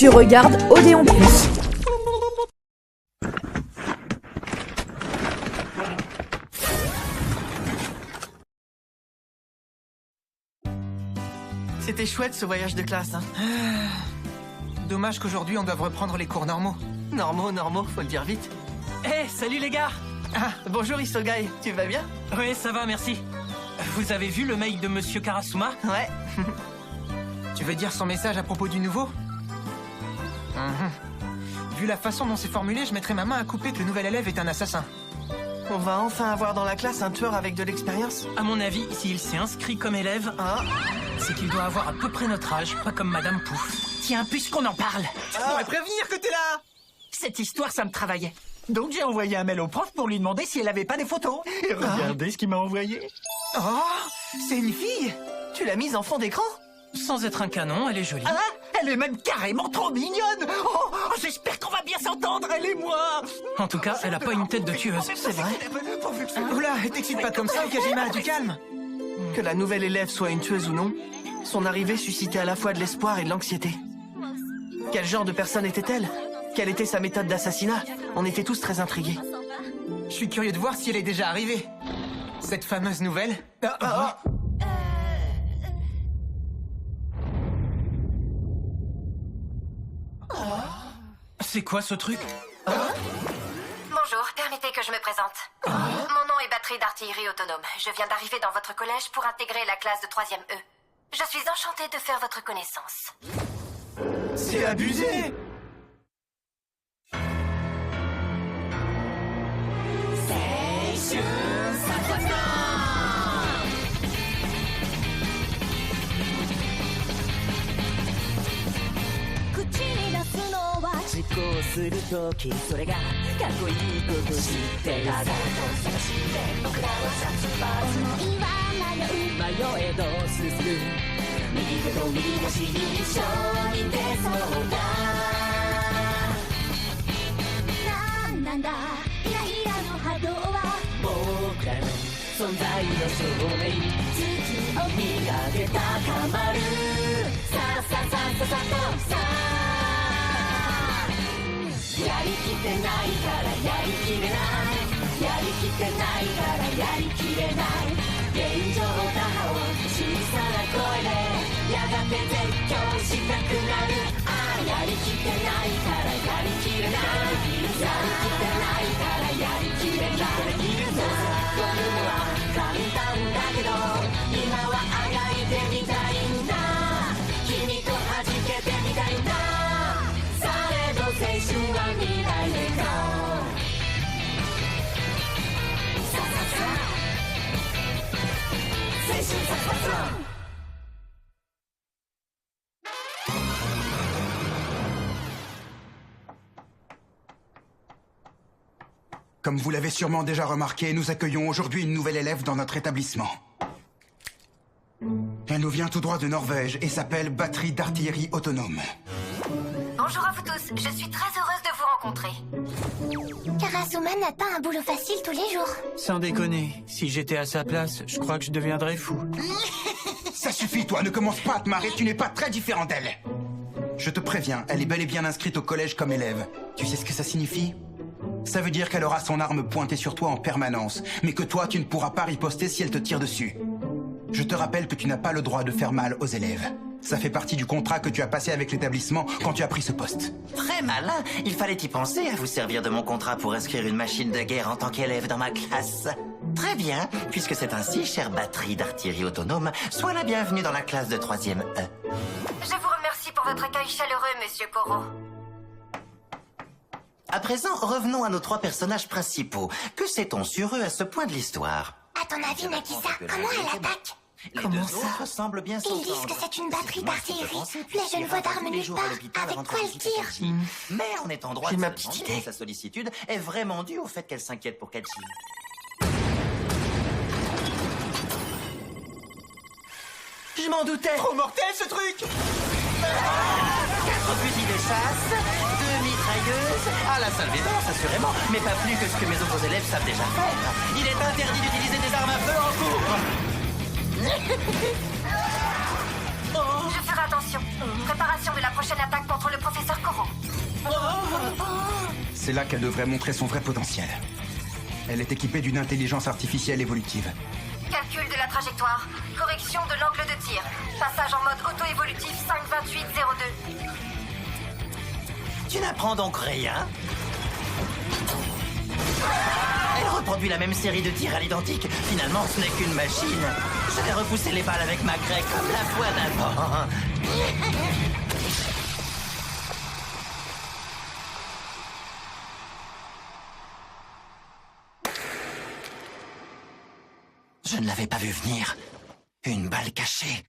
Tu regardes Odéon Plus. C'était chouette ce voyage de classe, hein. Dommage qu'aujourd'hui on doive reprendre les cours normaux. Normaux, faut le dire vite. Hey, salut les gars! Ah, bonjour Isogai, tu vas bien? Oui, ça va, merci. Vous avez vu le mail de Monsieur Karasuma? Ouais. Tu veux dire son message à propos du nouveau? Vu la façon dont c'est formulé, je mettrais ma main à couper que le nouvel élève est un assassin. On va enfin avoir dans la classe un tueur avec de l'expérience. À mon avis, s'il s'est inscrit comme élève, Ah, c'est qu'il doit avoir à peu près notre âge, pas comme Madame Pouf. Tiens, puisqu'on en parle, tu pourrais prévenir que t'es là. cette histoire, ça me travaillait. Donc j'ai envoyé un mail au prof pour lui demander si elle avait pas des photos. Et regardez ce qu'il m'a envoyé. Oh, c'est une fille. Tu l'as mise en fond d'écran? Sans être un canon, elle est jolie. Ah, elle est même carrément trop mignonne. Oh, j'espère qu'on va bien s'entendre, elle et moi. En tout cas, elle a pas une tête de tueuse. C'est vrai. Oula, t'excites pas comme ça, Okajima, du calme. Que la nouvelle élève soit une tueuse ou non, son arrivée suscitait à la fois de l'espoir et de l'anxiété. Quel genre de personne était-elle? Quelle était sa méthode d'assassinat? On était tous très intrigués. Je suis curieux de voir si elle est déjà arrivée. Cette fameuse nouvelle. C'est quoi ce truc? Bonjour, permettez que je me présente. Mon nom est Batterie d'artillerie autonome. Je viens d'arriver dans votre collège pour intégrer la classe de 3e E. Je suis enchantée de faire votre connaissance. C'est abusé! Comme vous l'avez sûrement déjà remarqué, nous accueillons aujourd'hui une nouvelle élève dans notre établissement. Elle nous vient tout droit de Norvège et s'appelle Batterie d'artillerie autonome. Bonjour à vous tous, je suis très heureuse de vous rencontrer. Karasuma n'a pas un boulot facile tous les jours. Sans déconner, si j'étais à sa place, je crois que je deviendrais fou. Ça suffit, toi, ne commence pas à te marrer, tu n'es pas très différent d'elle. Je te préviens, elle est bel et bien inscrite au collège comme élève. Tu sais ce que ça signifie? Ça veut dire qu'elle aura son arme pointée sur toi en permanence, mais que toi, tu ne pourras pas riposter si elle te tire dessus. Je te rappelle que tu n'as pas le droit de faire mal aux élèves. Ça fait partie du contrat que tu as passé avec l'établissement quand tu as pris ce poste. Très malin. Il fallait y penser à vous servir de mon contrat pour inscrire une machine de guerre en tant qu'élève dans ma classe. Très bien. Puisque c'est ainsi, chère Batterie d'artillerie autonome, sois la bienvenue dans la classe de 3e E. Je vous remercie pour votre accueil chaleureux, Monsieur Koro. À présent, revenons à nos 3 personnages principaux. Que sait-on sur eux à ce point de l'histoire? À ton avis, Nagisa, comment elle attaque? Comment ça semble bien Ils disent que c'est une batterie d'artillerie, mais je ne vois d'arme nulle part. Avec quoi elle tire? Mais on est en droit J'ai de ma se petite demander idée. si sa sollicitude est vraiment due au fait qu'elle s'inquiète pour Kachi. Je m'en doutais. Trop mortel ce truc! 4 fusils de chasse, 2 mitrailleuses, à la salle des danses assurément, mais pas plus que ce que mes autres élèves savent déjà faire. Il est interdit d'utiliser des armes à feu en cours. Je ferai attention. Préparation de la prochaine attaque contre le professeur C'est là qu'elle devrait montrer son vrai potentiel. Elle est équipée d'une intelligence artificielle évolutive. Calcul de la trajectoire. Correction de l'angle de tir. Passage en mode auto-évolutif 52802. Tu n'apprends donc rien? Elle reproduit la même série de tirs à l'identique. Finalement, ce n'est qu'une machine. Je vais repousser les balles avec ma craie comme la fois d'avant. Je ne l'avais pas vu venir. Une balle cachée.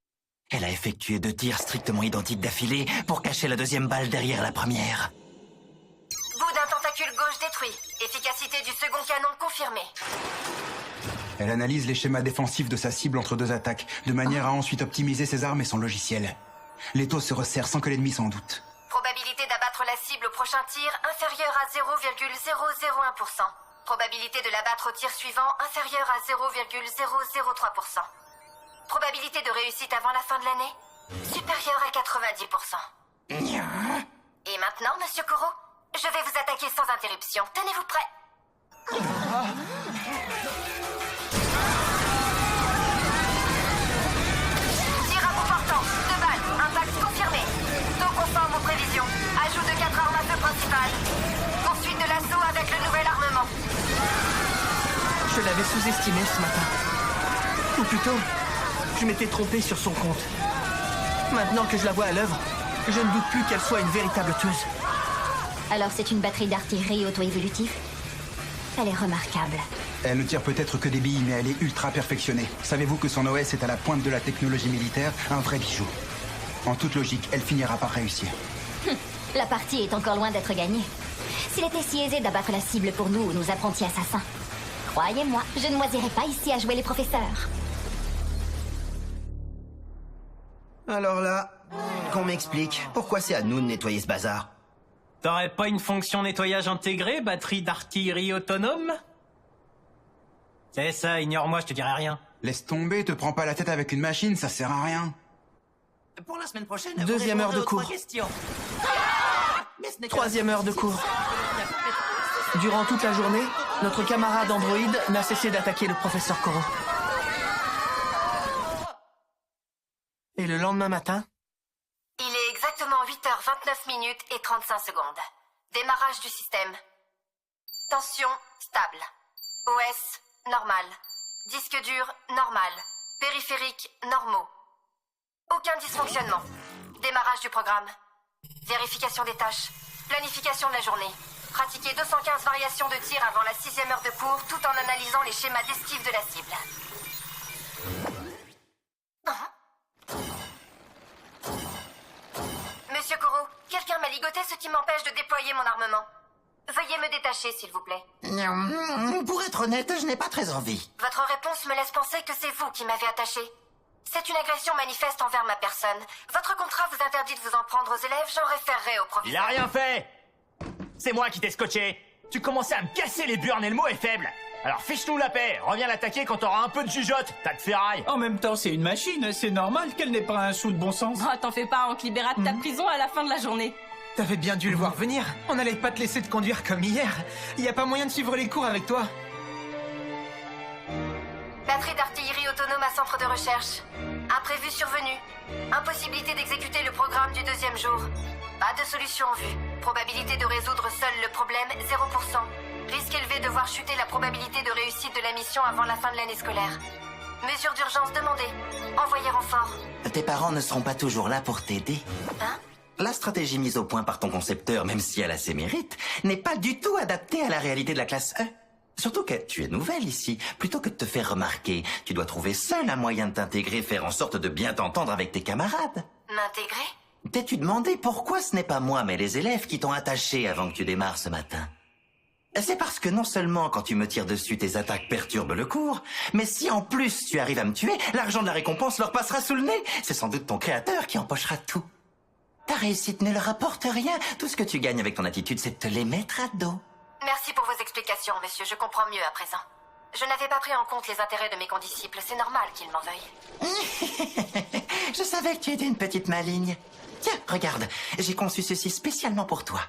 Elle a effectué 2 tirs strictement identiques d'affilée pour cacher la deuxième balle derrière la première. Bout d'un tentacule gauche détruit. Efficacité du second canon confirmée. Elle analyse les schémas défensifs de sa cible entre 2 attaques, de manière à ensuite optimiser ses armes et son logiciel. L'étau se resserre sans que l'ennemi s'en doute. Probabilité d'abattre la cible au prochain tir inférieure à 0,001%. Probabilité de l'abattre au tir suivant inférieure à 0,003%. Probabilité de réussite avant la fin de l'année supérieure à 90%. Et maintenant, Monsieur Koro, je vais vous attaquer sans interruption. Tenez-vous prêts? Tir à bout portant, 2 balles, impact confirmé. Taux conforme aux prévisions. Ajout de 4 armes à feu principales. Poursuite de l'assaut avec le nouvel armement. Je l'avais sous-estimée ce matin. Ou plutôt, je m'étais trompé sur son compte. Maintenant que je la vois à l'œuvre, je ne doute plus qu'elle soit une véritable tueuse. Alors c'est une batterie d'artillerie auto-évolutive? Elle est remarquable. Elle ne tire peut-être que des billes, mais elle est ultra perfectionnée. Savez-vous que son OS est à la pointe de la technologie militaire? Un vrai bijou. En toute logique, elle finira par réussir. La partie est encore loin d'être gagnée. S'il était si aisé d'abattre la cible pour nous apprentis assassins, croyez-moi, je ne moisirais pas ici à jouer les professeurs. Alors là, qu'on m'explique, pourquoi c'est à nous de nettoyer ce bazar? T'aurais pas une fonction nettoyage intégrée, batterie d'artillerie autonome? C'est ça, ignore-moi, je te dirai rien. Laisse tomber, te prends pas la tête avec une machine, ça sert à rien. Pour la semaine prochaine, Deuxième vous heure de répondrez aux cours. 3 questions. Mais ce n'est que 3e heure de cours. Durant toute la journée, notre camarade androïde n'a cessé d'attaquer le professeur Koro. Et le lendemain matin, Il est exactement 8h29 et 35 secondes. Démarrage du système. Tension stable. OS normal. Disque dur normal. Périphérique normaux. Aucun dysfonctionnement. Démarrage du programme. Vérification des tâches. Planification de la journée. Pratiquer 215 variations de tir avant la 6e heure de cours tout en analysant les schémas d'esquive de la cible. Monsieur Koro, quelqu'un m'a ligoté ce qui m'empêche de déployer mon armement. Veuillez me détacher, s'il vous plaît. Pour être honnête, je n'ai pas très envie. Votre réponse me laisse penser que c'est vous qui m'avez attaché. C'est une agression manifeste envers ma personne. Votre contrat vous interdit de vous en prendre aux élèves, j'en référerai au Il a proviseur. rien fait! C'est moi qui t'ai scotché! Tu commençais à me casser les burnes et le mot est faible! Alors fiche-nous la paix, reviens l'attaquer quand t'auras un peu de jugeote, tas de ferraille! En même temps, c'est une machine, c'est normal qu'elle n'ait pas un sou de bon sens. Oh, t'en fais pas, on te libérera de ta prison à la fin de la journée. T'avais bien dû le voir venir. On n'allait pas te laisser te conduire comme hier. Y a pas moyen de suivre les cours avec toi. Batterie d'artillerie autonome à centre de recherche. Imprévu survenu. Impossibilité d'exécuter le programme du 2e jour. Pas de solution en vue. Probabilité de résoudre seul le problème, 0%. Risque élevé de voir chuter la probabilité de réussite de la mission avant la fin de l'année scolaire. Mesure d'urgence demandée. Envoyez renfort. Tes parents ne seront pas toujours là pour t'aider. Hein? La stratégie mise au point par ton concepteur, même si elle a ses mérites, n'est pas du tout adaptée à la réalité de la classe E. Surtout que tu es nouvelle ici. Plutôt que de te faire remarquer, tu dois trouver seul un moyen de t'intégrer, faire en sorte de bien t'entendre avec tes camarades. M'intégrer? T'es-tu demandé pourquoi ce n'est pas moi, mais les élèves qui t'ont attaché avant que tu démarres ce matin? C'est parce que non seulement quand tu me tires dessus, tes attaques perturbent le cours, mais si en plus tu arrives à me tuer, l'argent de la récompense leur passera sous le nez. C'est sans doute ton créateur qui empochera tout. Ta réussite ne leur apporte rien. Tout ce que tu gagnes avec ton attitude, c'est de te les mettre à dos. Merci pour vos explications, monsieur. Je comprends mieux à présent. Je n'avais pas pris en compte les intérêts de mes condisciples. C'est normal qu'ils m'en veuillent. Je savais que tu étais une petite maligne. Tiens, regarde, j'ai conçu ceci spécialement pour toi.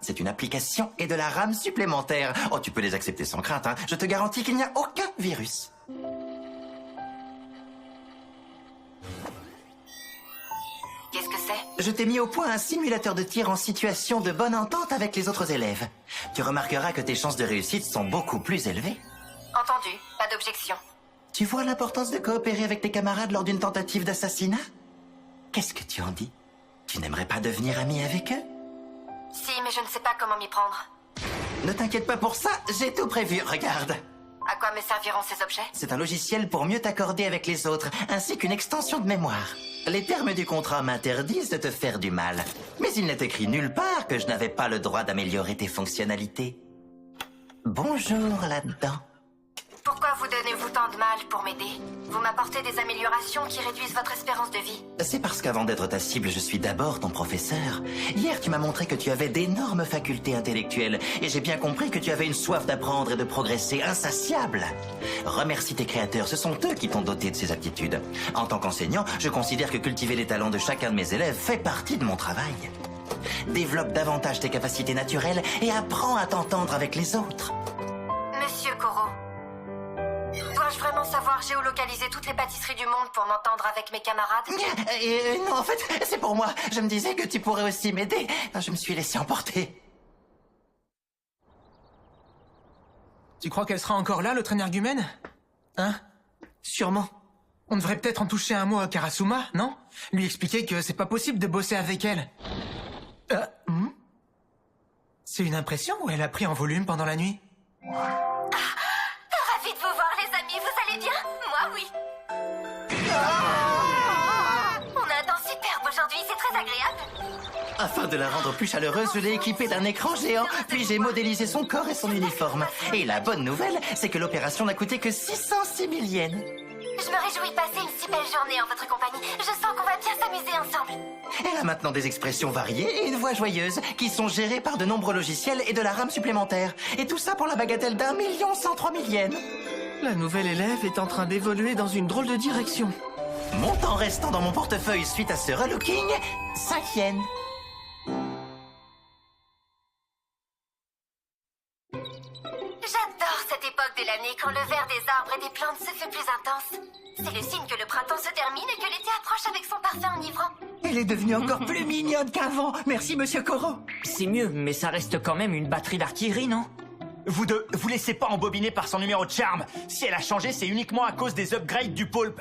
C'est une application et de la RAM supplémentaire. Oh, tu peux les accepter sans crainte, hein. Je te garantis qu'il n'y a aucun virus. Qu'est-ce que c'est? Je t'ai mis au point un simulateur de tir en situation de bonne entente avec les autres élèves. Tu remarqueras que tes chances de réussite sont beaucoup plus élevées. Entendu, pas d'objection. Tu vois l'importance de coopérer avec tes camarades lors d'une tentative d'assassinat? Qu'est-ce que tu en dis? Tu n'aimerais pas devenir ami avec eux? Si, mais je ne sais pas comment m'y prendre. Ne t'inquiète pas pour ça, j'ai tout prévu, regarde. À quoi me serviront ces objets? C'est un logiciel pour mieux t'accorder avec les autres, ainsi qu'une extension de mémoire. Les termes du contrat m'interdisent de te faire du mal. Mais il n'est écrit nulle part que je n'avais pas le droit d'améliorer tes fonctionnalités. Bonjour là-dedans. Pourquoi vous donnez-vous tant de mal pour m'aider? Vous m'apportez des améliorations qui réduisent votre espérance de vie. C'est parce qu'avant d'être ta cible, je suis d'abord ton professeur. Hier, tu m'as montré que tu avais d'énormes facultés intellectuelles, et j'ai bien compris que tu avais une soif d'apprendre et de progresser insatiable. Remercie tes créateurs, ce sont eux qui t'ont doté de ces aptitudes. En tant qu'enseignant, je considère que cultiver les talents de chacun de mes élèves fait partie de mon travail. Développe davantage tes capacités naturelles et apprends à t'entendre avec les autres. Monsieur Koro, dois-je vraiment savoir géolocaliser toutes les pâtisseries du monde pour m'entendre avec mes camarades? Non, en fait, c'est pour moi. Je me disais que tu pourrais aussi m'aider. Je me suis laissé emporter. Tu crois qu'elle sera encore là, l'autre énergumène? Hein? Sûrement. On devrait peut-être en toucher un mot à Karasuma, non? Lui expliquer que c'est pas possible de bosser avec elle. C'est une impression ou elle a pris en volume pendant la nuit? Ravi de vous voir, les amis, vous allez bien? Moi, oui. On a un temps superbe aujourd'hui, c'est très agréable. Afin de la rendre plus chaleureuse, je l'ai équipée d'un écran géant, puis j'ai modélisé son corps et son uniforme. Et la bonne nouvelle, c'est que l'opération n'a coûté que 606 000 yens. Je me réjouis de passer une si belle journée en votre compagnie. Je sens qu'on va bien s'amuser ensemble. Elle a maintenant des expressions variées et une voix joyeuse, qui sont gérées par de nombreux logiciels et de la RAM supplémentaire. Et tout ça pour la bagatelle d'1 103 000 yens. La nouvelle élève est en train d'évoluer dans une drôle de direction. Mon temps restant dans mon portefeuille suite à ce relooking, 5 yens. J'adore cette époque de l'année quand le vert des arbres et des plantes se fait plus intense. C'est le signe que le printemps se termine et que l'été approche avec son parfum enivrant. Elle est devenue encore plus mignonne qu'avant. Merci, Monsieur Koro. C'est mieux, mais ça reste quand même une batterie d'artillerie, non? Vous deux, vous laissez pas embobiner par son numéro de charme. Si elle a changé, c'est uniquement à cause des upgrades du poulpe.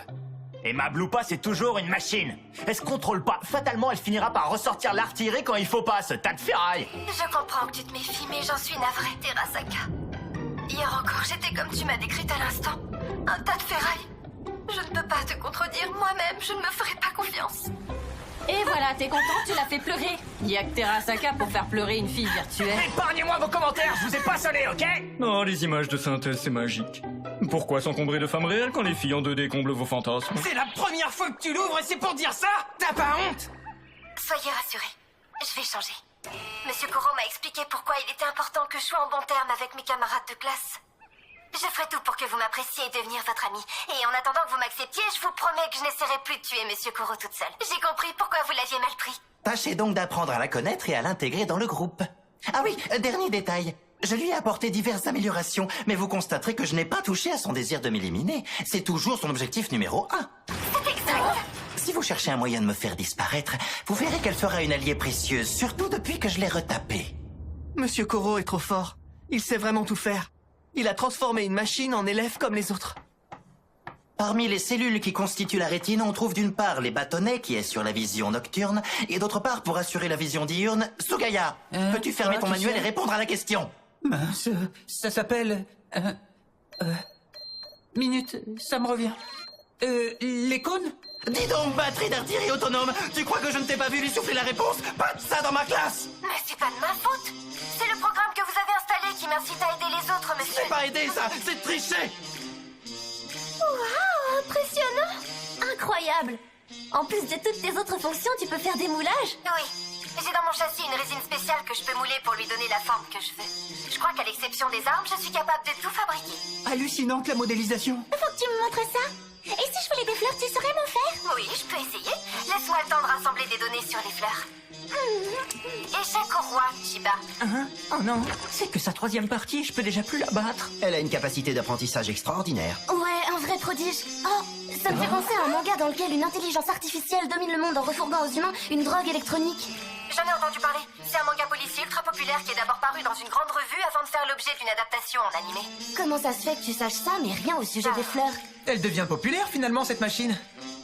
Et ma Bloupa, c'est toujours une machine. Elle se contrôle pas. Fatalement, elle finira par ressortir l'artillerie quand il faut pas, ce tas de ferraille. Je comprends que tu te méfies, mais j'en suis navrée, Terasaka. Hier encore, j'étais comme tu m'as décrite à l'instant. Un tas de ferraille. Je ne peux pas te contredire moi-même, je ne me ferai pas confiance. Et voilà, t'es content, tu l'as fait pleurer. Y a que Terasaka pour faire pleurer une fille virtuelle. Épargnez-moi vos commentaires, je vous ai pas sonné, ok? Oh, les images de synthèse, c'est magique. Pourquoi s'encombrer de femmes réelles quand les filles en 2D comblent vos fantasmes? C'est la première fois que tu l'ouvres et c'est pour dire ça? T'as pas honte? Soyez rassurés, je vais changer. Monsieur Koro m'a expliqué pourquoi il était important que je sois en bon terme avec mes camarades de classe. Je ferai tout pour que vous m'appréciez et devenir votre ami. Et en attendant que vous m'acceptiez, je vous promets que je n'essaierai plus de tuer Monsieur Koro toute seule. J'ai compris pourquoi vous l'aviez mal pris. Tâchez donc d'apprendre à la connaître et à l'intégrer dans le groupe. Ah oui, dernier détail. Je lui ai apporté diverses améliorations, mais vous constaterez que je n'ai pas touché à son désir de m'éliminer. C'est toujours son objectif numéro 1. C'est exact. Si vous cherchez un moyen de me faire disparaître, vous verrez qu'elle fera une alliée précieuse, surtout depuis que je l'ai retapée. Monsieur Koro est trop fort. Il sait vraiment tout faire. Il a transformé une machine en élève comme les autres. Parmi les cellules qui constituent la rétine, on trouve d'une part les bâtonnets qui est sur la vision nocturne, et d'autre part, pour assurer la vision diurne, Sugaya. Peux-tu fermer ton manuel et répondre à la question? Ça s'appelle... Minute, ça me revient. Les cônes? Dis donc, batterie d'artillerie autonome, tu crois que je ne t'ai pas vu lui souffler la réponse? Pas de ça dans ma classe! Mais c'est pas de ma faute. C'est le programme que vous avez installé qui m'incite à aider les autres, monsieur. C'est pas aider ça, c'est tricher! Waouh, impressionnant! Incroyable! En plus de toutes tes autres fonctions, tu peux faire des moulages? Oui. J'ai dans mon châssis une résine spéciale que je peux mouler pour lui donner la forme que je veux. Je crois qu'à l'exception des armes, je suis capable de tout fabriquer. Hallucinante la modélisation. Faut que tu me montres ça. Et si je voulais des fleurs, tu saurais m'en faire? Oui, je peux essayer. Laisse-moi le temps de rassembler des données sur les fleurs. Échec au roi, Chiba. Hein? Oh non, c'est que sa troisième partie, je peux déjà plus la battre. Elle a une capacité d'apprentissage extraordinaire. Ouais, un vrai prodige. Oh, ça me fait penser à un manga dans lequel une intelligence artificielle domine le monde en refourguant aux humains une drogue électronique. J'en ai entendu parler. C'est un manga policier ultra populaire qui est d'abord paru dans une grande revue avant de faire l'objet d'une adaptation en animé. Comment ça se fait que tu saches ça, mais rien au sujet des fleurs? Elle devient populaire finalement, cette machine.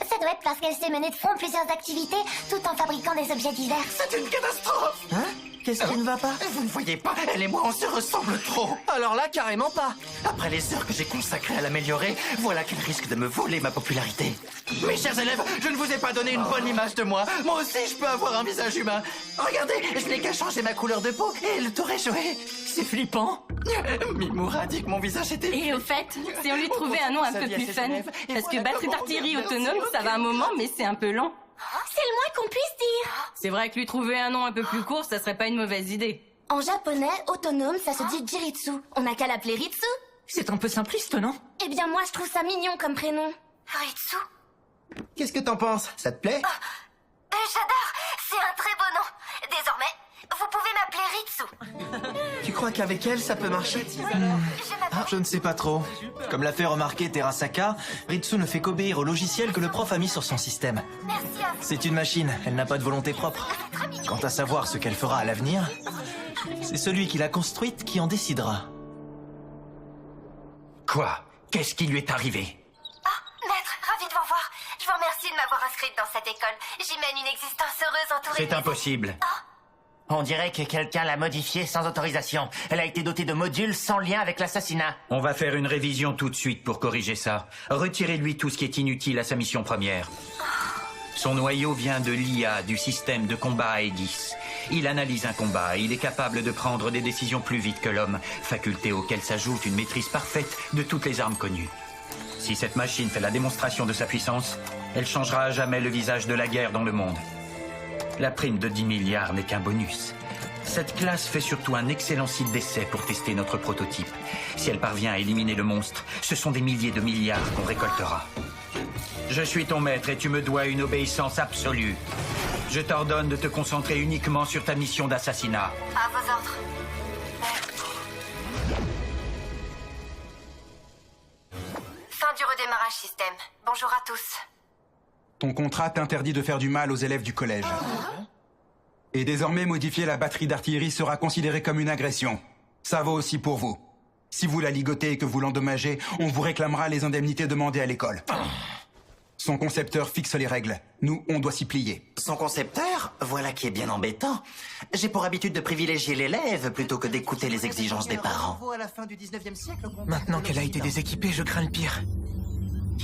Ça doit être parce qu'elle sait mener de front plusieurs activités tout en fabriquant des objets divers. C'est une catastrophe! Hein? Qu'est-ce qui ne va pas? Vous ne voyez pas, elle et moi, on se ressemble trop. Alors là, carrément pas. Après les heures que j'ai consacrées à l'améliorer, voilà qu'elle risque de me voler ma popularité. Mes chers élèves, je ne vous ai pas donné une bonne image de moi. Moi aussi, je peux avoir un visage humain. Regardez, je n'ai qu'à changer ma couleur de peau et elle t'aurait joué. C'est flippant. Mimoura a dit que mon visage était... Et au fait, si on lui trouvait un nom un peu plus fun, parce que batterie d'artillerie autonome, ça va un moment, mais c'est un peu lent. C'est le moins qu'on puisse dire. C'est vrai que lui trouver un nom un peu plus court, ça serait pas une mauvaise idée. En japonais, autonome, ça se dit Jiritsu. On n'a qu'à l'appeler Ritsu. C'est un peu simpliste, non? Eh bien, moi, je trouve ça mignon comme prénom. Ritsu? Qu'est-ce que t'en penses? Ça te plaît? J'adore. C'est un très beau nom. Désormais, vous pouvez m'appeler Ritsu. Tu crois qu'avec elle, ça peut marcher? Je ne sais pas trop. Comme l'a fait remarquer Terasaka, Ritsu ne fait qu'obéir au logiciel que le prof a mis sur son système. Merci à vous. C'est une machine, elle n'a pas de volonté propre. Quant à savoir ce qu'elle fera à l'avenir, c'est celui qui l'a construite qui en décidera. Quoi? Qu'est-ce qui lui est arrivé? Ah, maître, ravi de vous revoir. Je vous remercie de m'avoir inscrite dans cette école. J'y mène une existence heureuse entourée C'est de mes impossible. On dirait que quelqu'un l'a modifiée sans autorisation. Elle a été dotée de modules sans lien avec l'assassinat. On va faire une révision tout de suite pour corriger ça. Retirez-lui tout ce qui est inutile à sa mission première. Son noyau vient de l'IA, du système de combat Aegis. Il analyse un combat et il est capable de prendre des décisions plus vite que l'homme, faculté auquel s'ajoute une maîtrise parfaite de toutes les armes connues. Si cette machine fait la démonstration de sa puissance, elle changera à jamais le visage de la guerre dans le monde. La prime de 10 milliards n'est qu'un bonus. Cette classe fait surtout un excellent site d'essai pour tester notre prototype. Si elle parvient à éliminer le monstre, ce sont des milliers de milliards qu'on récoltera. Je suis ton maître et tu me dois une obéissance absolue. Je t'ordonne de te concentrer uniquement sur ta mission d'assassinat. À vos ordres. Fin du redémarrage système. Bonjour à tous. Ton contrat t'interdit de faire du mal aux élèves du collège. Et désormais, modifier la batterie d'artillerie sera considéré comme une agression. Ça vaut aussi pour vous. Si vous la ligotez et que vous l'endommagez, on vous réclamera les indemnités demandées à l'école. Son concepteur fixe les règles. Nous, on doit s'y plier. Son concepteur? Voilà qui est bien embêtant. J'ai pour habitude de privilégier l'élève plutôt que d'écouter les exigences des parents. Maintenant qu'elle a été déséquipée, je crains le pire.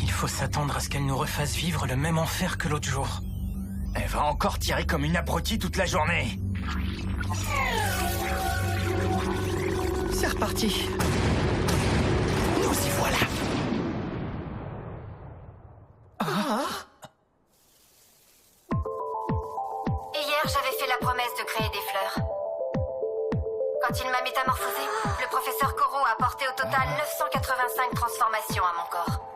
Il faut s'attendre à ce qu'elle nous refasse vivre le même enfer que l'autre jour. Elle va encore tirer comme une abrutie toute la journée. C'est reparti. Nous y voilà. Hier, j'avais fait la promesse de créer des fleurs. Quand il m'a métamorphosé, le professeur Koro a apporté au total 985 transformations à mon corps.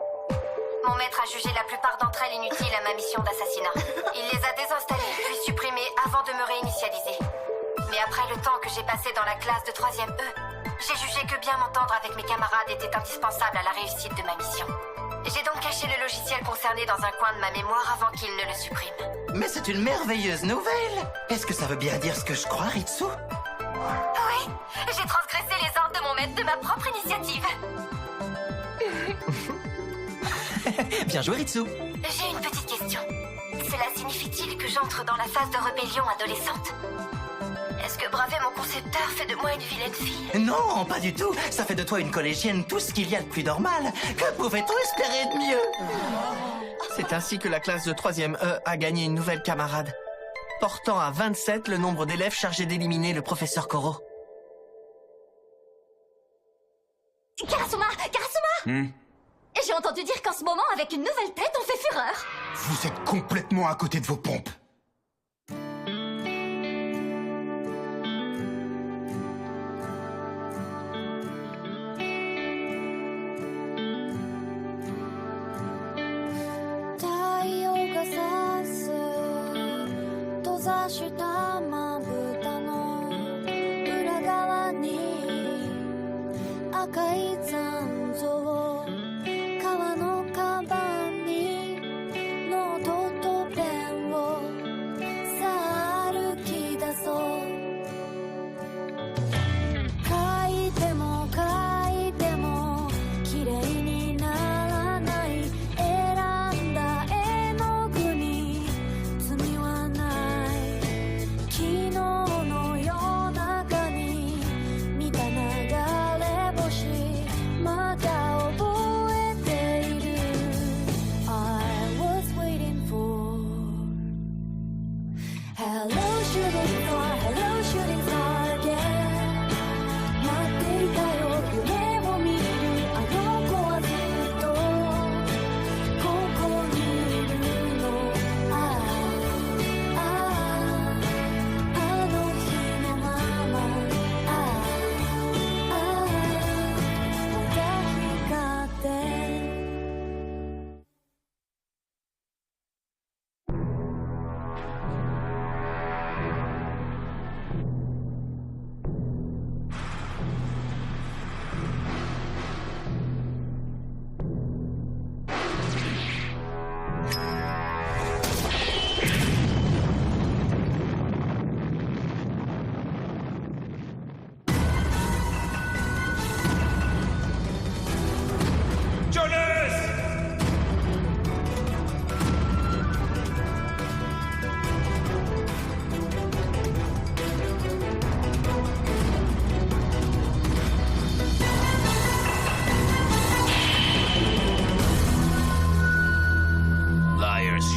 Mon maître a jugé la plupart d'entre elles inutiles à ma mission d'assassinat. Il les a désinstallées puis supprimées avant de me réinitialiser. Mais après le temps que j'ai passé dans la classe de 3e E, j'ai jugé que bien m'entendre avec mes camarades était indispensable à la réussite de ma mission. J'ai donc caché le logiciel concerné dans un coin de ma mémoire avant qu'il ne le supprime. Mais c'est une merveilleuse nouvelle. Est-ce que ça veut bien dire ce que je crois, Ritsu? Oui, j'ai transgressé les ordres de mon maître de ma propre initiative. Bien joué, Ritsu. J'ai une petite question. Cela signifie-t-il que j'entre dans la phase de rébellion adolescente? Est-ce que braver mon concepteur fait de moi une vilaine fille? Non, pas du tout. Ça fait de toi une collégienne tout ce qu'il y a de plus normal. Que pouvait-on espérer de mieux? C'est ainsi que la classe de 3e E a gagné une nouvelle camarade, portant à 27 le nombre d'élèves chargés d'éliminer le professeur Koro. Karasuma! J'ai entendu dire qu'en ce moment, avec une nouvelle tête, on fait fureur. Vous êtes complètement à côté de vos pompes.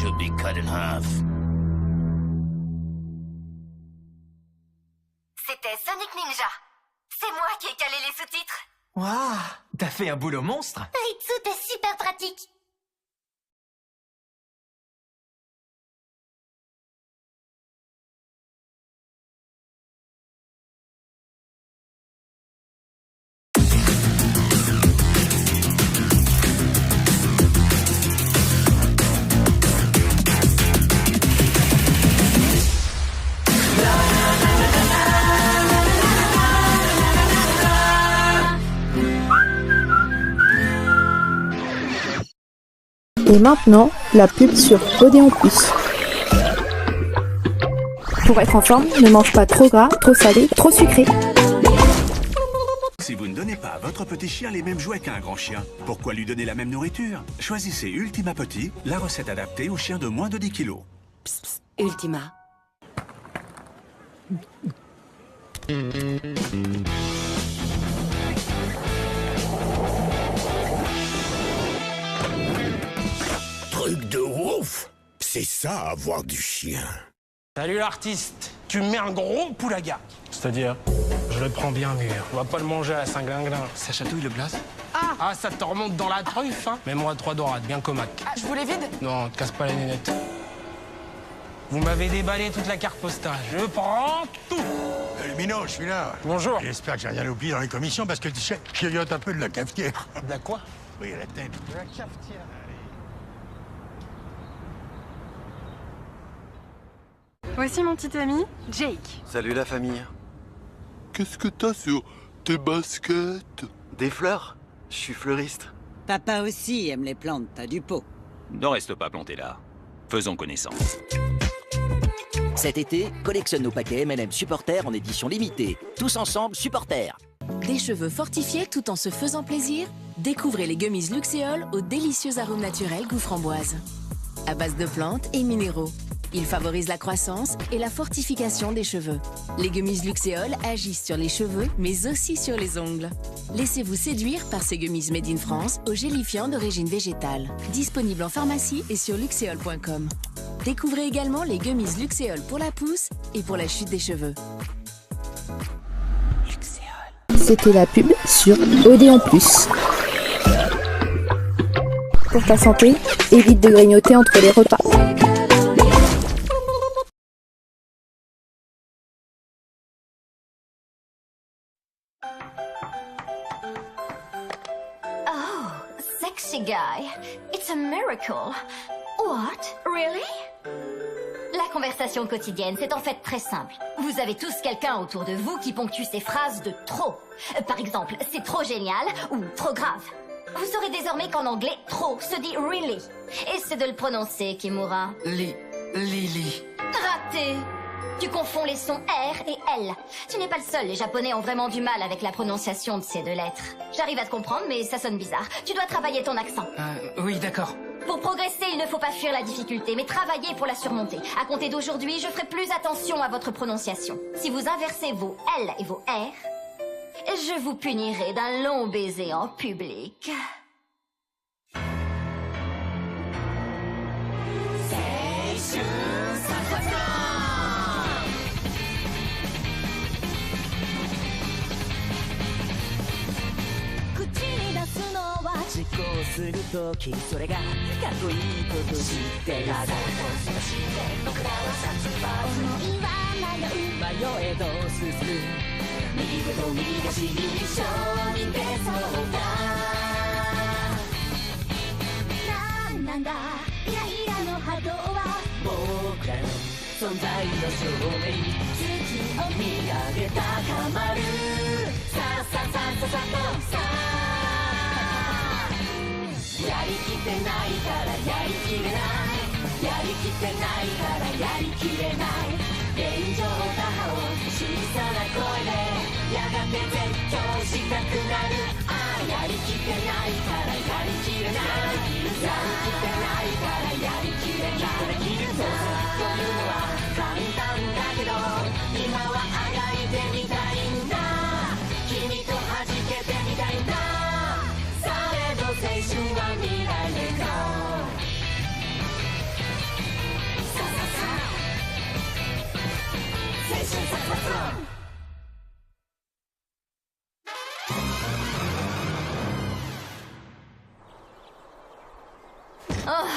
to be cut in half. C'était Sonic Ninja. C'est moi qui ai calé les sous-titres. Waouh, t'as fait un boulot monstre. Ritsu, t'es super pratique. Et maintenant, la pub sur Odéon Plus. Pour être en forme, ne mange pas trop gras, trop salé, trop sucré. Si vous ne donnez pas à votre petit chien les mêmes jouets qu'un grand chien, pourquoi lui donner la même nourriture? Choisissez Ultima Petit, la recette adaptée aux chiens de moins de 10 kilos. Psst, psst, Ultima. Truc de ouf! C'est ça, avoir du chien. Salut l'artiste, tu me mets un gros poulaga. C'est-à-dire? Je le prends bien mûr. On va pas le manger à la Saint-Glinglin. Ça chatouille le blaze? Ah, ça te remonte dans la truffe, hein? Mets-moi 3 dorades, bien comac. Ah, je voulais vide? Non, te casse pas les nénettes. Vous m'avez déballé toute la carte postale. Je prends tout. Mino, je suis là. Bonjour. J'espère que j'ai rien oublié dans les commissions parce que tu sais, je grignote un peu de la cafetière. De la quoi? Oui, la tête. De la cafetière. Voici mon petit ami, Jake. Salut la famille. Qu'est-ce que t'as sur tes baskets? Des fleurs? Je suis fleuriste. Papa aussi aime les plantes, t'as du pot. Ne reste pas planté là. Faisons connaissance. Cet été, collectionne nos paquets M&M Supporter en édition limitée. Tous ensemble, Supporter. Des cheveux fortifiés tout en se faisant plaisir? Découvrez les gummies Luxéol aux délicieux arômes naturels goût framboise. À base de plantes et minéraux. Ils favorisent la croissance et la fortification des cheveux. Les gummies Luxéol agissent sur les cheveux, mais aussi sur les ongles. Laissez-vous séduire par ces gummies made in France aux gélifiants d'origine végétale. Disponibles en pharmacie et sur luxéol.com. Découvrez également les gummies Luxéol pour la pousse et pour la chute des cheveux. C'était la pub sur Odéon Plus. Pour ta santé, évite de grignoter entre les repas. Oh, sexy guy. It's a miracle. What? Really? La conversation quotidienne, c'est en fait très simple. Vous avez tous quelqu'un autour de vous qui ponctue ces phrases de trop. Par exemple, c'est trop génial ou trop grave. Vous saurez désormais qu'en anglais, trop se dit really. Et c'est de le prononcer, Kimura. Lily. Raté. Tu confonds les sons R et L. Tu n'es pas le seul, les Japonais ont vraiment du mal avec la prononciation de ces deux lettres. J'arrive à te comprendre, mais ça sonne bizarre. Tu dois travailler ton accent. Oui, d'accord. Pour progresser, il ne faut pas fuir la difficulté, mais travailler pour la surmonter. À compter d'aujourd'hui, je ferai plus attention à votre prononciation. Si vous inversez vos L et vos R, je vous punirai d'un long baiser en public. Oh,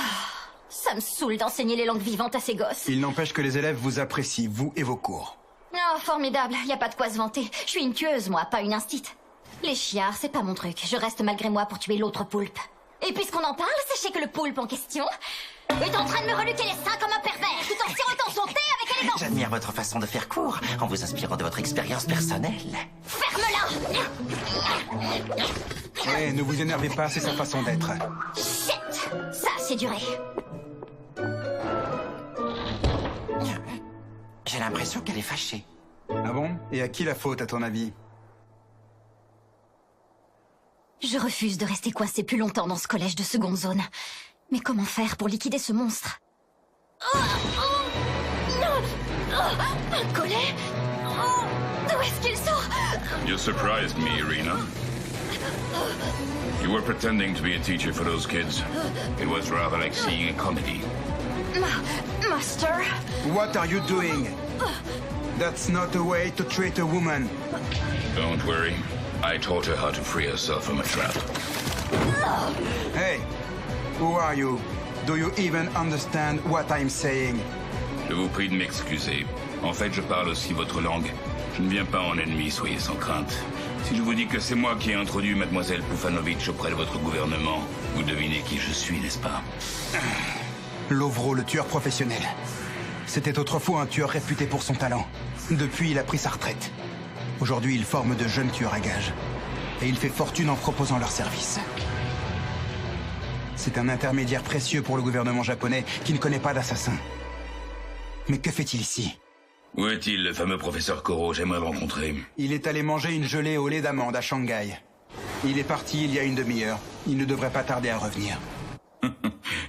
ça me saoule d'enseigner les langues vivantes à ces gosses. Il n'empêche que les élèves vous apprécient, vous et vos cours. Oh, formidable, y a pas de quoi se vanter. Je suis une tueuse, moi, pas une instite. Les chiards, c'est pas mon truc. Je reste malgré moi pour tuer l'autre poulpe. Et puisqu'on en parle, sachez que le poulpe en question est en train de me reluquer les seins comme un pervers, tout en sirotant son thé avec élégance. J'admire votre façon de faire cours, en vous inspirant de votre expérience personnelle. Ferme-la! Eh, ne vous énervez pas, c'est sa façon d'être. Shit! Ça, c'est duré. J'ai l'impression qu'elle est fâchée. Ah bon? Et à qui la faute, à ton avis? Je refuse de rester coincé plus longtemps dans ce collège de seconde zone. Mais comment faire pour liquider ce monstre? Un collet? D'où est-ce qu'il sort? You surprised me, Irina. You were pretending to be a teacher for those kids. It was rather like seeing a comedy. Master? What are you doing? That's not a way to treat a woman. Don't worry. I taught her how to free herself from a trap. Hey, who are you? Do you even understand what I'm saying? Je vous prie de m'excuser. En fait, je parle aussi votre langue. Je ne viens pas en ennemi, soyez sans crainte. Si je vous dis que c'est moi qui ai introduit Mademoiselle Pufanovic auprès de votre gouvernement, vous devinez qui je suis, n'est-ce pas? Lovro, le tueur professionnel. C'était autrefois un tueur réputé pour son talent. Depuis, il a pris sa retraite. Aujourd'hui, il forme de jeunes tueurs à gages. Et il fait fortune en proposant leurs services. C'est un intermédiaire précieux pour le gouvernement japonais qui ne connaît pas d'assassin. Mais que fait-il ici? Où est-il, le fameux professeur Koro? J'aimerais le rencontrer. Il est allé manger une gelée au lait d'amande à Shanghai. Il est parti il y a une demi-heure. Il ne devrait pas tarder à revenir.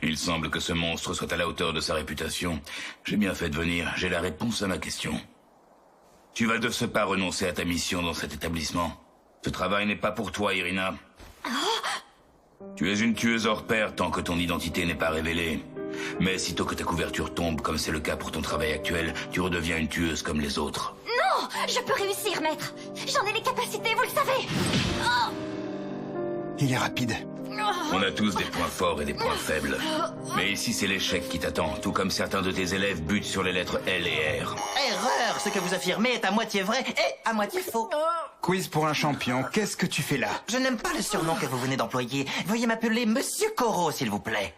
Il semble que ce monstre soit à la hauteur de sa réputation. J'ai bien fait de venir, j'ai la réponse à ma question. Tu vas de ce pas renoncer à ta mission dans cet établissement. Ce travail n'est pas pour toi, Irina. Tu es une tueuse hors pair tant que ton identité n'est pas révélée. Mais sitôt que ta couverture tombe, comme c'est le cas pour ton travail actuel, tu redeviens une tueuse comme les autres. Non! Je peux réussir, maître! J'en ai les capacités, vous le savez! Il est rapide. On a tous des points forts et des points faibles. Mais ici, c'est l'échec qui t'attend, tout comme certains de tes élèves butent sur les lettres L et R. Erreur! Ce que vous affirmez est à moitié vrai et à moitié faux. Quiz pour un champion, qu'est-ce que tu fais là? Je n'aime pas le surnom que vous venez d'employer. Veuillez m'appeler Monsieur Koro, s'il vous plaît.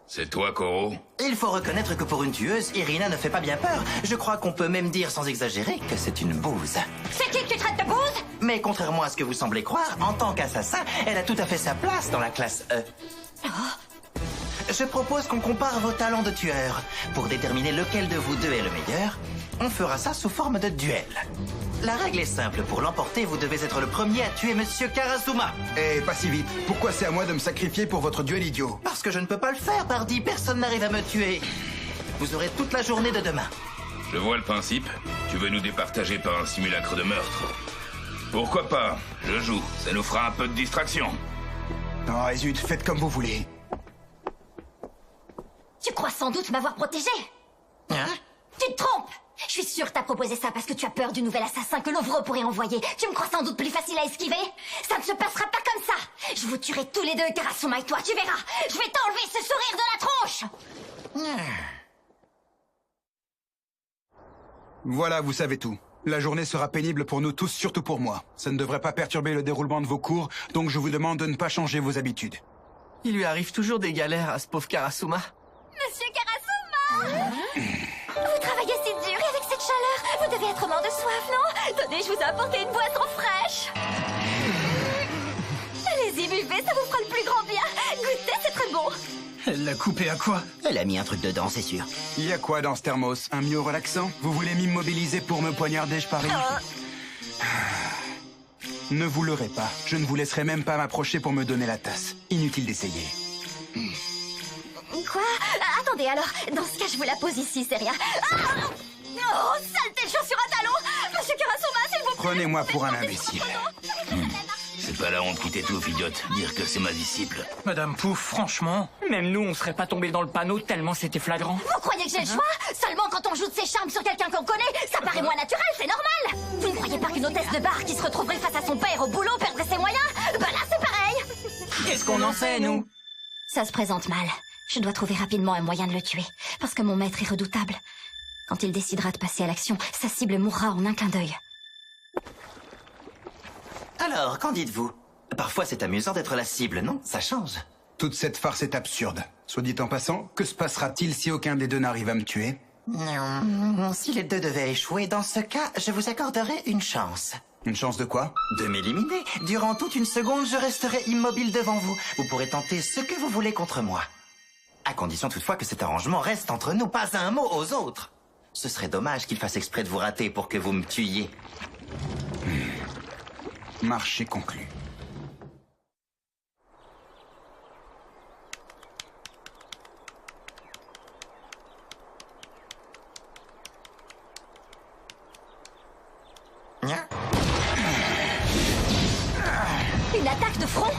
C'est toi, Koro? Il faut reconnaître que pour une tueuse, Irina ne fait pas bien peur. Je crois qu'on peut même dire sans exagérer que c'est une bouse. C'est qui que tu traites de bouse? Mais contrairement à ce que vous semblez croire, en tant qu'assassin, elle a tout à fait sa place dans la classe E. Je propose qu'on compare vos talents de tueur. Pour déterminer lequel de vous deux est le meilleur, on fera ça sous forme de duel. La règle est simple, pour l'emporter, vous devez être le premier à tuer Monsieur Karasuma. Eh, pas si vite. Pourquoi c'est à moi de me sacrifier pour votre duel idiot? Parce que je ne peux pas le faire, pardi. Personne n'arrive à me tuer. Vous aurez toute la journée de demain. Je vois le principe. Tu veux nous départager par un simulacre de meurtre. Pourquoi pas? Je joue. Ça nous fera un peu de distraction. Oh, zut, faites comme vous voulez. Tu crois sans doute m'avoir protégé? Hein? Tu te trompes! Je suis sûre que t'as proposé ça parce que tu as peur du nouvel assassin que Lovro pourrait envoyer. Tu me crois sans doute plus facile à esquiver? Ça ne se passera pas comme ça! Je vous tuerai tous les deux, Karasuma et toi, tu verras! Je vais t'enlever ce sourire de la tronche! Voilà, vous savez tout. La journée sera pénible pour nous tous, surtout pour moi. Ça ne devrait pas perturber le déroulement de vos cours, donc je vous demande de ne pas changer vos habitudes. Il lui arrive toujours des galères à ce pauvre Karasuma. Monsieur Karasuma! Vous travaillez si dur et avec cette chaleur, vous devez être mort de soif, non? Tenez, je vous ai apporté une boisson fraîche. Allez-y, buvez, ça vous fera le plus grand bien. Goûtez, c'est très bon. Elle l'a coupé à quoi? Elle a mis un truc dedans, c'est sûr. Il y a quoi dans ce thermos? Un mio relaxant? Vous voulez m'immobiliser pour me poignarder, je parie? Ne vous leurrez pas. Je ne vous laisserai même pas m'approcher pour me donner la tasse. Inutile d'essayer. Quoi? Attendez, alors, dans ce cas, je vous la pose ici, c'est rien. Oh, saleté de chaussure à talons! Monsieur Karasuma, s'il vous plaît! Prenez-moi pour un imbécile. C'est pas la honte qui t'étouffe, idiote. Dire que c'est ma disciple. Madame Pouf, franchement, même nous, on serait pas tombés dans le panneau tellement c'était flagrant. Vous croyez que j'ai le choix? Seulement quand on joue de ses charmes sur quelqu'un qu'on connaît, ça paraît moins naturel, c'est normal! Vous ne croyez pas qu'une hôtesse de bar qui se retrouverait face à son père au boulot perdrait ses moyens? Bah là, c'est pareil! Qu'est-ce qu'on en sait, nous? Ça se présente mal. Je dois trouver rapidement un moyen de le tuer, parce que mon maître est redoutable. Quand il décidera de passer à l'action, sa cible mourra en un clin d'œil. Alors, qu'en dites-vous? Parfois, c'est amusant d'être la cible, non? Ça change. Toute cette farce est absurde. Soit dit en passant, que se passera-t-il si aucun des deux n'arrive à me tuer? Si les deux devaient échouer, dans ce cas, je vous accorderai une chance. Une chance de quoi? De m'éliminer. Durant toute une seconde, je resterai immobile devant vous. Vous pourrez tenter ce que vous voulez contre moi. À condition toutefois que cet arrangement reste entre nous, pas un mot aux autres. Ce serait dommage qu'il fasse exprès de vous rater pour que vous me tuiez. Marché conclu. Une attaque de front?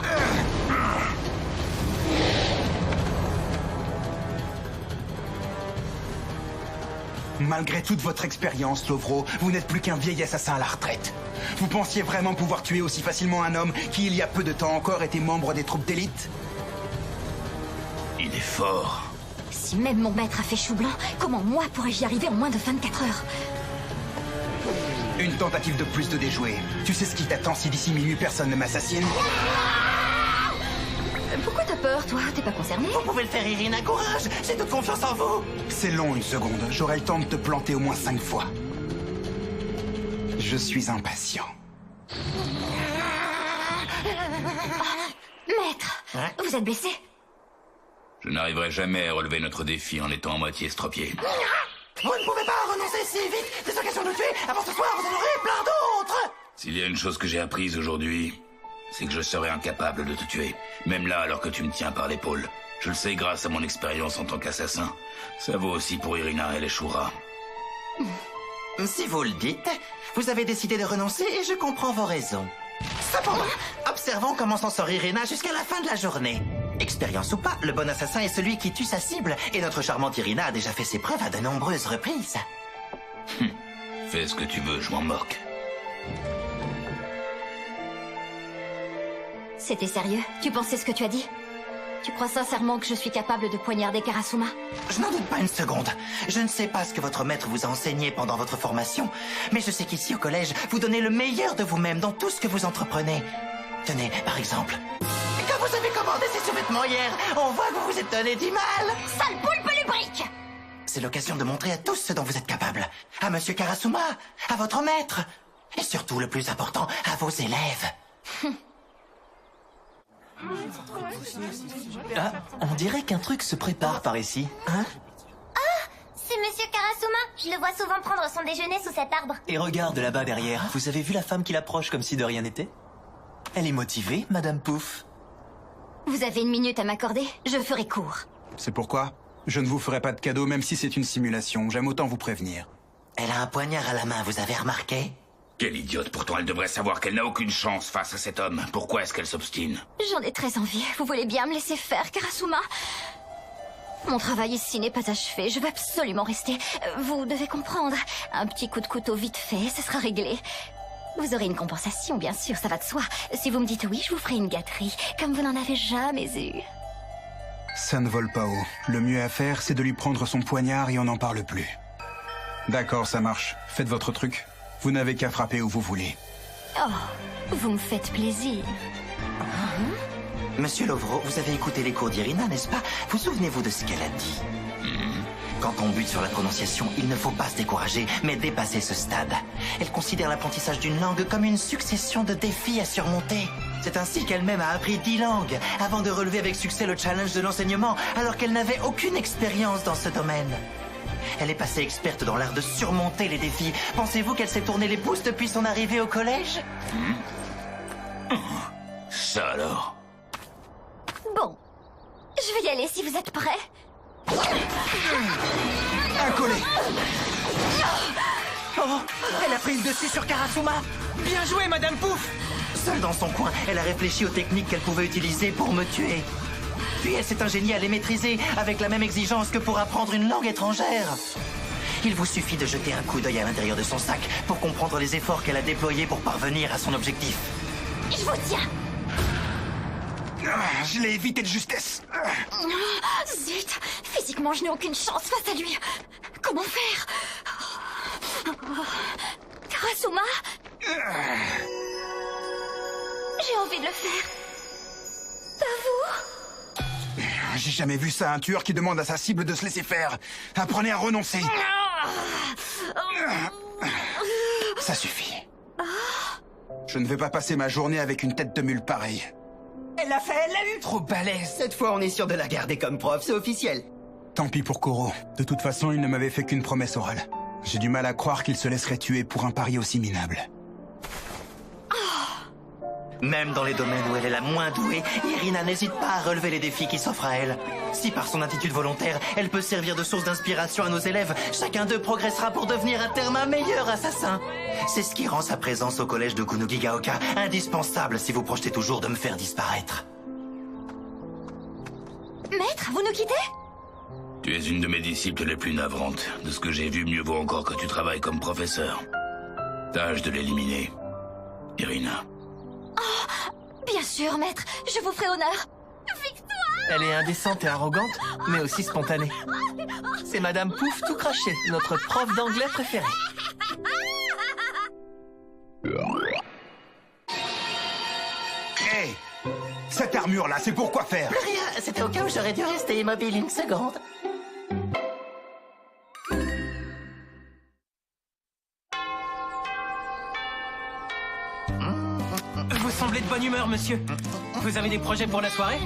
Malgré toute votre expérience, Lovro, vous n'êtes plus qu'un vieil assassin à la retraite. Vous pensiez vraiment pouvoir tuer aussi facilement un homme qui, il y a peu de temps encore, était membre des troupes d'élite? Il est fort. Si même mon maître a fait chou blanc, comment moi pourrais-je y arriver en moins de 24 heures? Une tentative de plus de déjouer. Tu sais ce qui t'attend si d'ici minuit personne ne m'assassine? Pourquoi t'as peur, toi? T'es pas concerné? Vous pouvez le faire, Irina, courage! J'ai toute confiance en vous! C'est long, une seconde. J'aurai le temps de te planter au moins 5 fois. Je suis impatient. Maître, vous êtes blessé? Je n'arriverai jamais à relever notre défi en étant à moitié estropié. Vous ne pouvez pas renoncer si vite! Des occasions de tuer! Avant ce soir, vous en aurez plein d'autres! S'il y a une chose que j'ai apprise aujourd'hui, c'est que je serai incapable de te tuer. Même là, alors que tu me tiens par l'épaule. Je le sais grâce à mon expérience en tant qu'assassin. Ça vaut aussi pour Irina et les Shura. Si vous le dites, vous avez décidé de renoncer et je comprends vos raisons. Cependant, observons comment s'en sort Irina jusqu'à la fin de la journée. Expérience ou pas, le bon assassin est celui qui tue sa cible. Et notre charmante Irina a déjà fait ses preuves à de nombreuses reprises. Fais ce que tu veux, je m'en moque. C'était sérieux? Tu pensais ce que tu as dit? Tu crois sincèrement que je suis capable de poignarder Karasuma? Je n'en doute pas une seconde. Je ne sais pas ce que votre maître vous a enseigné pendant votre formation, mais je sais qu'ici au collège, vous donnez le meilleur de vous-même dans tout ce que vous entreprenez. Tenez, par exemple, quand vous avez commandé ces sous-vêtements hier, on voit que vous vous êtes donné du mal. Sale poulpe lubrique! C'est l'occasion de montrer à tous ce dont vous êtes capable. À Monsieur Karasuma, à votre maître, et surtout, le plus important, à vos élèves. Ah, on dirait qu'un truc se prépare par ici. Hein? Ah, c'est Monsieur Karasuma. Je le vois souvent prendre son déjeuner sous cet arbre. Et regarde là-bas derrière. Vous avez vu la femme qui l'approche comme si de rien n'était? Elle est motivée, Madame Pouf. Vous avez une minute à m'accorder? Je ferai court. C'est pourquoi je ne vous ferai pas de cadeau même si c'est une simulation. J'aime autant vous prévenir. Elle a un poignard à la main, vous avez remarqué? Quelle idiote, pourtant elle devrait savoir qu'elle n'a aucune chance face à cet homme. Pourquoi est-ce qu'elle s'obstine? J'en ai très envie. Vous voulez bien me laisser faire, Karasuma? Mon travail ici n'est pas achevé. Je veux absolument rester. Vous devez comprendre. Un petit coup de couteau vite fait, ce sera réglé. Vous aurez une compensation, bien sûr, ça va de soi. Si vous me dites oui, je vous ferai une gâterie, comme vous n'en avez jamais eu. Ça ne vole pas haut. Le mieux à faire, c'est de lui prendre son poignard et on n'en parle plus. D'accord, ça marche. Faites votre truc. Vous n'avez qu'à frapper où vous voulez. Oh, vous me faites plaisir. Monsieur Lovro, vous avez écouté les cours d'Irina, n'est-ce pas? Vous souvenez-vous de ce qu'elle a dit? Quand on bute sur la prononciation, il ne faut pas se décourager, mais dépasser ce stade. Elle considère l'apprentissage d'une langue comme une succession de défis à surmonter. C'est ainsi qu'elle-même a appris 10 langues, avant de relever avec succès le challenge de l'enseignement, alors qu'elle n'avait aucune expérience dans ce domaine. Elle est passée experte dans l'art de surmonter les défis. Pensez-vous qu'elle s'est tourné les pouces depuis son arrivée au collège? Ça alors? Bon, je vais y aller si vous êtes prêts. Accolé! Oh, elle a pris le dessus sur Karasuma. Bien joué, Madame Pouf! Seule dans son coin, elle a réfléchi aux techniques qu'elle pouvait utiliser pour me tuer. Puis elle s'est ingéniée à les maîtriser avec la même exigence que pour apprendre une langue étrangère. Il vous suffit de jeter un coup d'œil à l'intérieur de son sac pour comprendre les efforts qu'elle a déployés pour parvenir à son objectif. Je vous tiens! Je l'ai évité de justesse. Zut! Physiquement, je n'ai aucune chance face à lui. Comment faire? Karasuma? J'ai envie de le faire. Pas vous? J'ai jamais vu ça, un tueur qui demande à sa cible de se laisser faire. Apprenez à renoncer. Ça suffit. Je ne vais pas passer ma journée avec une tête de mule pareille. Elle l'a fait, elle l'a eu. Trop balèze. Cette fois, on est sûr de la garder comme prof, c'est officiel. Tant pis pour Koro. De toute façon, il ne m'avait fait qu'une promesse orale. J'ai du mal à croire qu'il se laisserait tuer pour un pari aussi minable. Même dans les domaines où elle est la moins douée, Irina n'hésite pas à relever les défis qui s'offrent à elle. Si par son attitude volontaire, elle peut servir de source d'inspiration à nos élèves, chacun d'eux progressera pour devenir à terme un meilleur assassin. C'est ce qui rend sa présence au collège de Kunugigaoka indispensable si vous projetez toujours de me faire disparaître. Maître, vous nous quittez? Tu es une de mes disciples les plus navrantes. De ce que j'ai vu, mieux vaut encore que tu travailles comme professeur. Tâche de l'éliminer, Irina. Oh, bien sûr, maître, je vous ferai honneur. Victoire! Elle est indécente et arrogante, mais aussi spontanée. C'est Madame Pouf tout craché, notre prof d'anglais préférée. Hé! Cette armure-là, c'est pour quoi faire? Rien, c'était au cas où j'aurais dû rester immobile une seconde. Vous semblez de bonne humeur, monsieur. Vous avez des projets pour la soirée?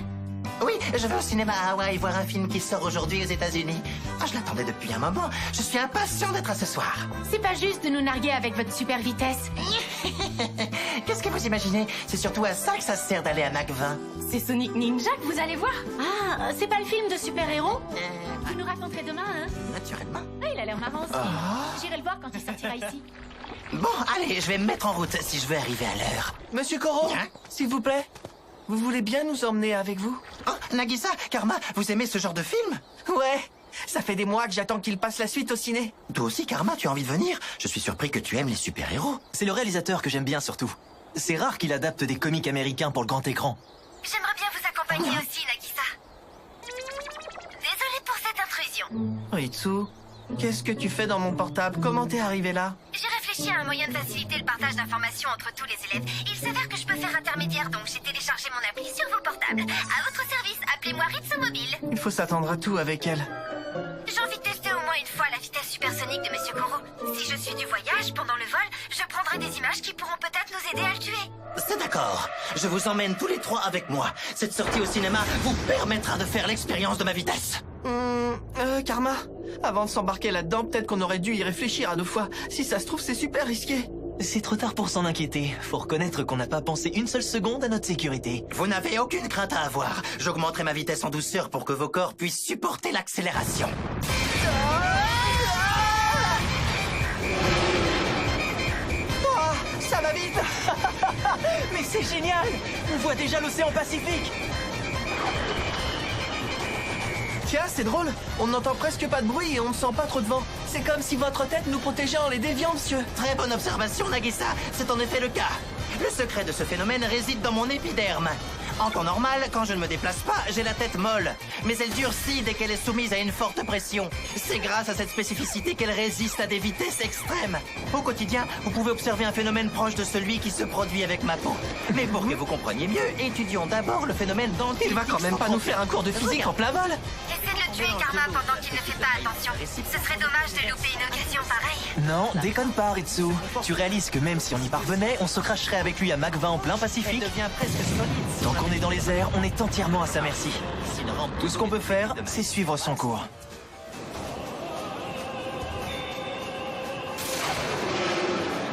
Oui, je vais au cinéma à Hawaï voir un film qui sort aujourd'hui aux États-Unis. Ah, je l'attendais depuis un moment. Je suis impatient d'être à ce soir. C'est pas juste de nous narguer avec votre super vitesse. Qu'est-ce que vous imaginez? C'est surtout à ça que ça sert d'aller à Mach 20. C'est Sonic Ninja que vous allez voir. Ah, c'est pas le film de super-héros? Vous nous raconterez demain, hein? Naturellement. Ah, il a l'air marrant aussi. J'irai le voir quand il sortira ici. Bon, allez, je vais me mettre en route si je veux arriver à l'heure. Monsieur Koro, s'il vous plaît, vous voulez bien nous emmener avec vous? Oh, Nagisa, Karma, vous aimez ce genre de film? Ouais, ça fait des mois que j'attends qu'il passe la suite au ciné. Toi aussi, Karma, tu as envie de venir? Je suis surpris que tu aimes les super-héros. C'est le réalisateur que j'aime bien surtout. C'est rare qu'il adapte des comics américains pour le grand écran. J'aimerais bien vous accompagner aussi, Nagisa. Désolée pour cette intrusion. Ritsu, qu'est-ce que tu fais dans mon portable? Comment t'es arrivé là? J'ai réfléchi à un moyen de faciliter le partage d'informations entre tous les élèves. Il s'avère que je peux faire intermédiaire, donc j'ai téléchargé mon appli sur vos portables. À votre service, appelez-moi Ritsu Mobile. Il faut s'attendre à tout avec elle. J'ai envie de tester au moins une fois la vitesse supersonique de Monsieur Koro. Si je suis du voyage, pendant le vol, je prendrai des images qui pourront peut-être nous aider à le tuer. C'est d'accord. Je vous emmène tous les trois avec moi. Cette sortie au cinéma vous permettra de faire l'expérience de ma vitesse. Karma, avant de s'embarquer là-dedans, peut-être qu'on aurait dû y réfléchir à 2 fois. Si ça se trouve, c'est super risqué. C'est trop tard pour s'en inquiéter. Faut reconnaître qu'on n'a pas pensé une seule seconde à notre sécurité. Vous n'avez aucune crainte à avoir. J'augmenterai ma vitesse en douceur pour que vos corps puissent supporter l'accélération. Ça va vite. Mais c'est génial. On voit déjà l'océan Pacifique. Tiens, c'est drôle. On n'entend presque pas de bruit et on ne sent pas trop de vent. C'est comme si votre tête nous protégeait en les déviant, monsieur. Très bonne observation, Nagisa. C'est en effet le cas. Le secret de ce phénomène réside dans mon épiderme. En temps normal, quand je ne me déplace pas, j'ai la tête molle. Mais elle durcit dès qu'elle est soumise à une forte pression. C'est grâce à cette spécificité qu'elle résiste à des vitesses extrêmes. Au quotidien, vous pouvez observer un phénomène proche de celui qui se produit avec ma peau. Mais pour que vous compreniez mieux, étudions d'abord le phénomène d'anti. Il va quand même pas nous faire un cours de physique en plein vol. Essaie de le tuer, Karma, pendant qu'il ne fait pas attention. Ce serait dommage de louper une occasion pareille. Non, déconne pas, Ritsu. Tu réalises que même si on y parvenait, on se cracherait avec lui à Mach 20 en plein Pacifique. Elle devient presque solide. Tant qu'on est dans les airs, on est entièrement à sa merci. Tout ce qu'on peut faire, c'est suivre son cours.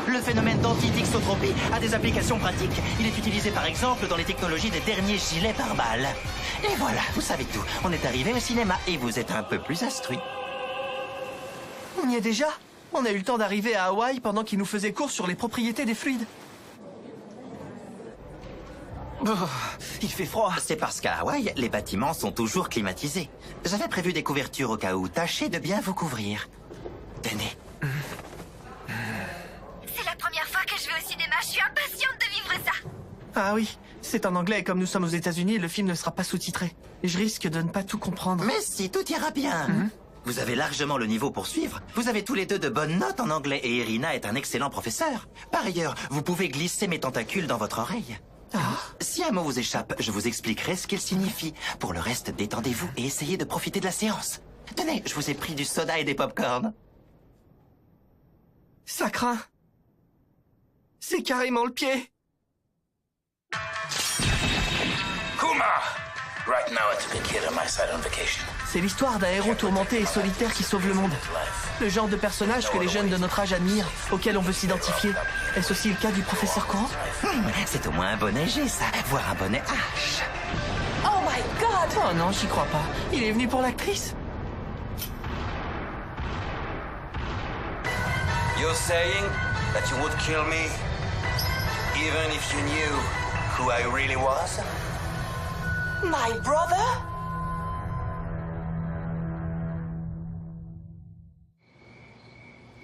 Le phénomène d'anti-dixotropie a des applications pratiques. Il est utilisé par exemple dans les technologies des derniers gilets pare-balles. Et voilà, vous savez tout. On est arrivé au cinéma et vous êtes un peu plus instruit. On y est déjà. On a eu le temps d'arriver à Hawaï pendant qu'il nous faisait cours sur les propriétés des fluides. Oh, il fait froid. C'est parce qu'à Hawaï, les bâtiments sont toujours climatisés. J'avais prévu des couvertures au cas où. Tâchez de bien vous couvrir. Tenez. C'est la première fois que je vais au cinéma. Je suis impatiente de vivre ça. Ah oui, c'est C'est en anglais et comme nous sommes aux États-Unis, le film ne sera pas sous-titré. Je risque de ne pas tout comprendre. Mais si, tout ira bien. Vous avez largement le niveau pour suivre. Vous avez tous les deux de bonnes notes en anglais et Irina est un excellent professeur. Par ailleurs, vous pouvez glisser mes tentacules dans votre oreille. Si un mot vous échappe, je vous expliquerai ce qu'il signifie. Pour le reste, détendez-vous et essayez de profiter de la séance. Tenez, je vous ai pris du soda et des pop-corn. Ça craint. C'est carrément le pied. Kumar! Right now I took a kid on my side on vacation. C'est l'histoire d'un héros tourmenté et solitaire qui sauve le monde. Le genre de personnage que les jeunes de notre âge admirent, auquel on veut s'identifier. Est-ce aussi le cas du professeur Koro? C'est au moins un bonnet G, ça, voire un bonnet H. Oh my god! Oh non, j'y crois pas. Il est venu pour l'actrice. You're saying that you would kill me, even if you knew who I really was? My brother?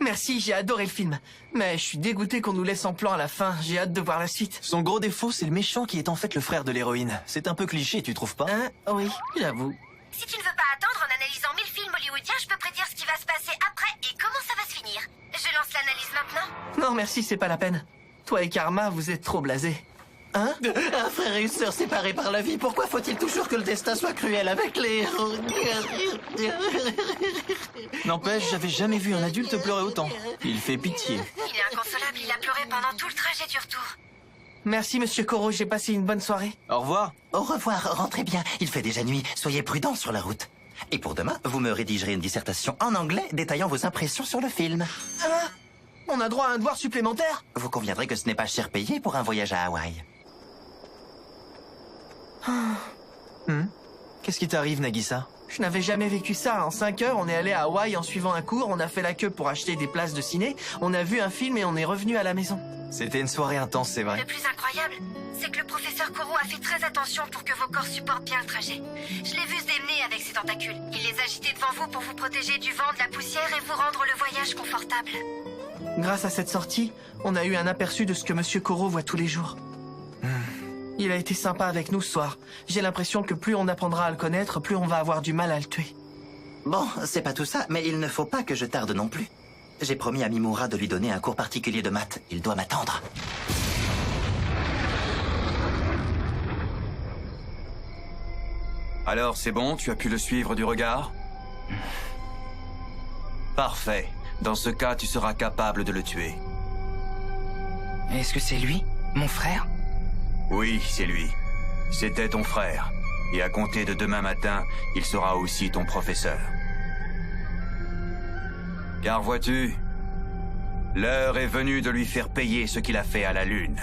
Merci, j'ai adoré le film. Mais je suis dégoûté qu'on nous laisse en plan à la fin. J'ai hâte de voir la suite. Son gros défaut, c'est le méchant qui est en fait le frère de l'héroïne. C'est un peu cliché, tu trouves pas? Oui, j'avoue. Si tu ne veux pas attendre, en analysant 1000 films hollywoodiens, je peux prédire ce qui va se passer après et comment ça va se finir. Je lance l'analyse maintenant. Non, merci, c'est pas la peine. Toi et Karma, vous êtes trop blasés. Hein? Un frère et une sœur séparés par la vie, pourquoi faut-il toujours que le destin soit cruel avec les héros? N'empêche, j'avais jamais vu un adulte pleurer autant. Il fait pitié. Il est inconsolable, il a pleuré pendant tout le trajet du retour. Merci, monsieur Koro, j'ai passé une bonne soirée. Au revoir. Au revoir, rentrez bien. Il fait déjà nuit, soyez prudents sur la route. Et pour demain, vous me rédigerez une dissertation en anglais détaillant vos impressions sur le film. On a droit à un devoir supplémentaire? Vous conviendrez que ce n'est pas cher payé pour un voyage à Hawaï. Qu'est-ce qui t'arrive, Nagisa? Je n'avais jamais vécu ça. En 5 heures, on est allé à Hawaï en suivant un cours, on a fait la queue pour acheter des places de ciné, on a vu un film et on est revenu à la maison. C'était une soirée intense, c'est vrai. Le plus incroyable, c'est que le professeur Koro a fait très attention pour que vos corps supportent bien le trajet. Je l'ai vu se démener avec ses tentacules. Il les agitait devant vous pour vous protéger du vent, de la poussière et vous rendre le voyage confortable. Grâce à cette sortie, on a eu un aperçu de ce que monsieur Koro voit tous les jours. Il a été sympa avec nous ce soir. J'ai l'impression que plus on apprendra à le connaître, plus on va avoir du mal à le tuer. Bon, c'est pas tout ça, mais il ne faut pas que je tarde non plus. J'ai promis à Mimura de lui donner un cours particulier de maths. Il doit m'attendre. Alors, c'est bon, tu as pu le suivre du regard? Parfait. Dans ce cas, tu seras capable de le tuer. Est-ce que c'est lui, mon frère? Oui, c'est lui. C'était ton frère. Et à compter de demain matin, il sera aussi ton professeur. Car vois-tu, l'heure est venue de lui faire payer ce qu'il a fait à la Lune.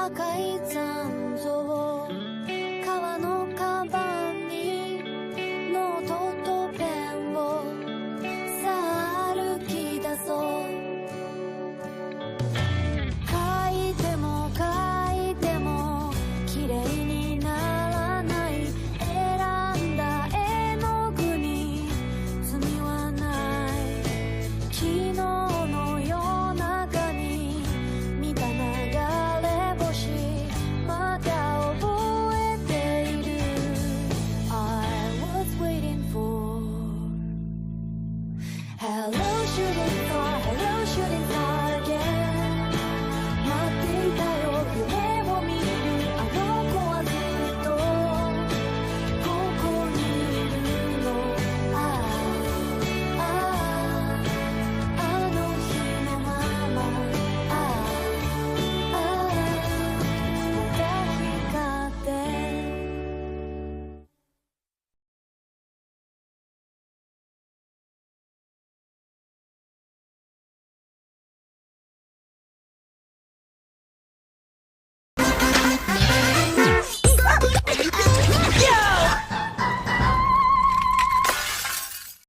Akaizan